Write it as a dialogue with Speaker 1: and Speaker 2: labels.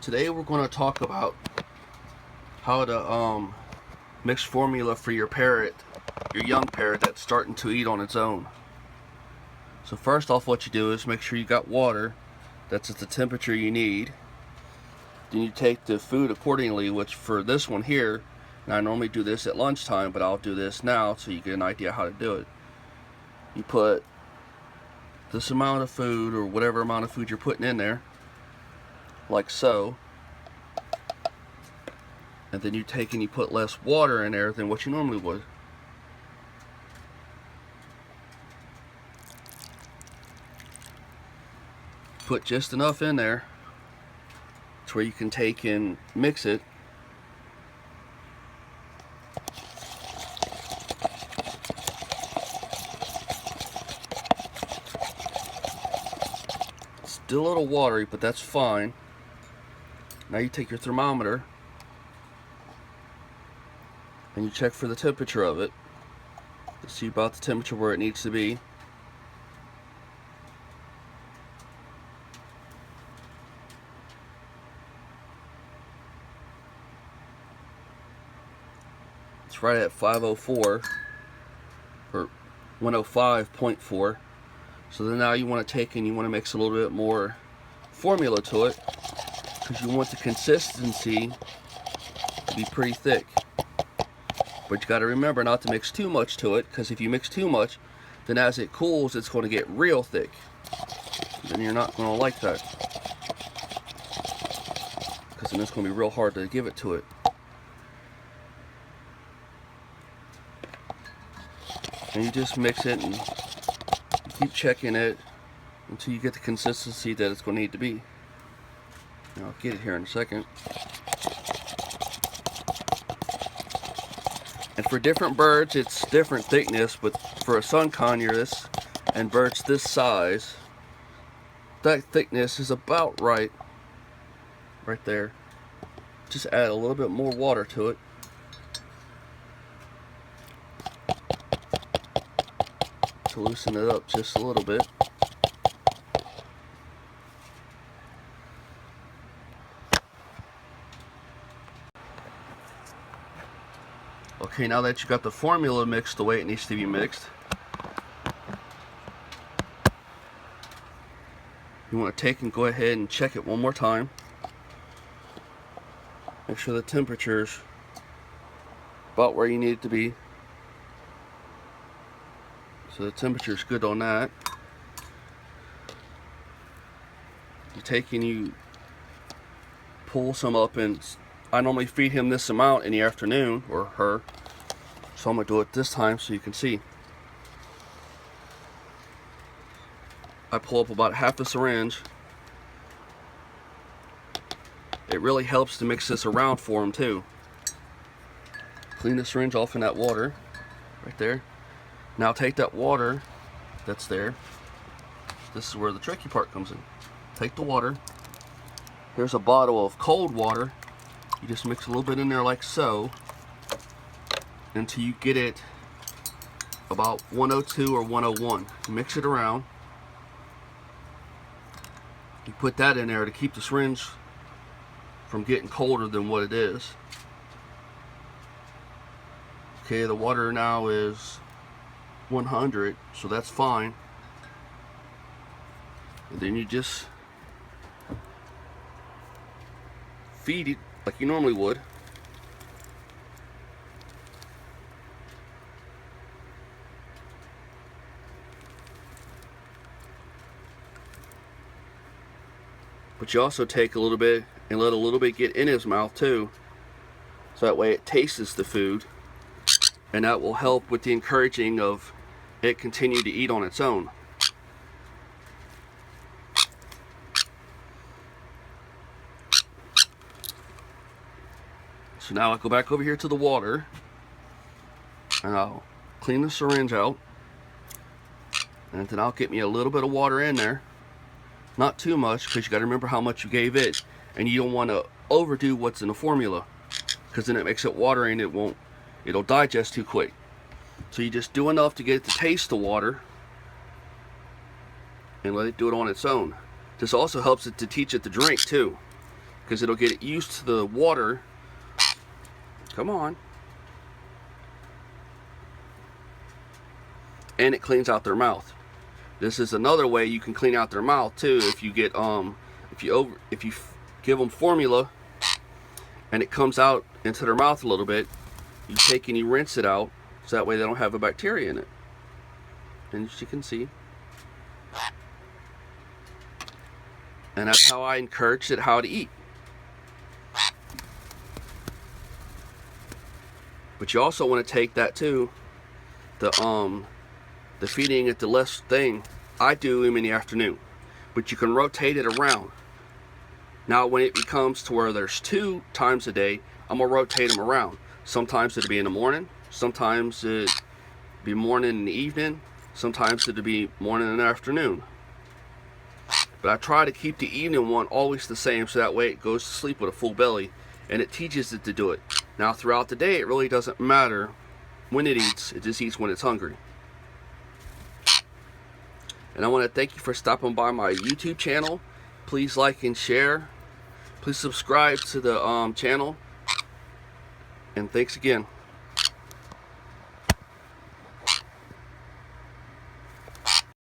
Speaker 1: Today we're going to talk about how to mix formula for your parrot, your young parrot that's starting to eat on its own. So first off, what you do is make sure you got water that's at the temperature you need. Then you take the food accordingly, which for this one here, and I normally do this at lunchtime, but I'll do this now so you get an idea how to do it. You put this amount of food, or whatever amount of food you're putting in there, like so, and then you take and you put less water in there than what you normally would. Put just enough in there to where you can take and mix it. Still a little watery, but that's fine. Now you take your thermometer and you check for the temperature of it to see about the temperature where it needs to be. It's right at 504 or 105.4. So then now you want to take and you want to mix a little bit more formula to it, because you want the consistency to be pretty thick. But you got to remember not to mix too much to it, because if you mix too much, then as it cools, it's going to get real thick. Then you're not going to like that, because then it's going to be real hard to give it to it. And you just mix it and keep checking it until you get the consistency that it's going to need to be. And I'll get it here in a second. And for different birds, it's different thickness, but for a sun conure this and birds this size, that thickness is about right there. Just add a little bit more water to it. To loosen it up just a little bit. Okay, now that you got the formula mixed the way it needs to be mixed, you want to take and go ahead and check it one more time. Make sure the temperature's about where you need it to be. So the temperature's good on that. You take and you pull some up, and I normally feed him this amount in the afternoon, or her. So I'm going to do it this time so you can see. I pull up about half a syringe. It really helps to mix this around for him too. Clean the syringe off in that water right there. Now take that water that's there. This is where the tricky part comes in. Take the water. Here's a bottle of cold water. You just mix a little bit in there like so until you get it about 102 or 101. You mix it around. You put that in there to keep the syringe from getting colder than what it is. Okay, the water now is 100, so that's fine. And then you just feed it like you normally would. But you also take a little bit and let a little bit get in his mouth too, so that way it tastes the food, and that will help with the encouraging of it continue to eat on its own. So now I'll go back over here to the water and I'll clean the syringe out, and then I'll get me a little bit of water in there. Not too much, because you got to remember how much you gave it, and you don't want to overdo what's in the formula, because then it makes it watery and it'll digest too quick. So you just do enough to get it to taste the water and let it do it on its own. This also helps it to teach it to drink too, because it'll get used to the water. Come on. And it cleans out their mouth. This is another way you can clean out their mouth too. If you get if you give them formula and it comes out into their mouth a little bit, you take and you rinse it out, so that way they don't have a bacteria in it. And as you can see, and that's how I encourage it how to eat. But you also want to take that too, the feeding at the less thing. I do them in the afternoon, but you can rotate it around. Now when it becomes to where there's 2 times a day, I'm gonna rotate them around. Sometimes it'll be in the morning, sometimes it'll be morning and evening, sometimes it'll be morning and afternoon. But I try to keep the evening one always the same, so that way it goes to sleep with a full belly, and it teaches it to do it. Now throughout the day, it really doesn't matter when it eats, it just eats when it's hungry. And I want to thank you for stopping by my YouTube channel. Please like and share. Please subscribe to the channel. And thanks again.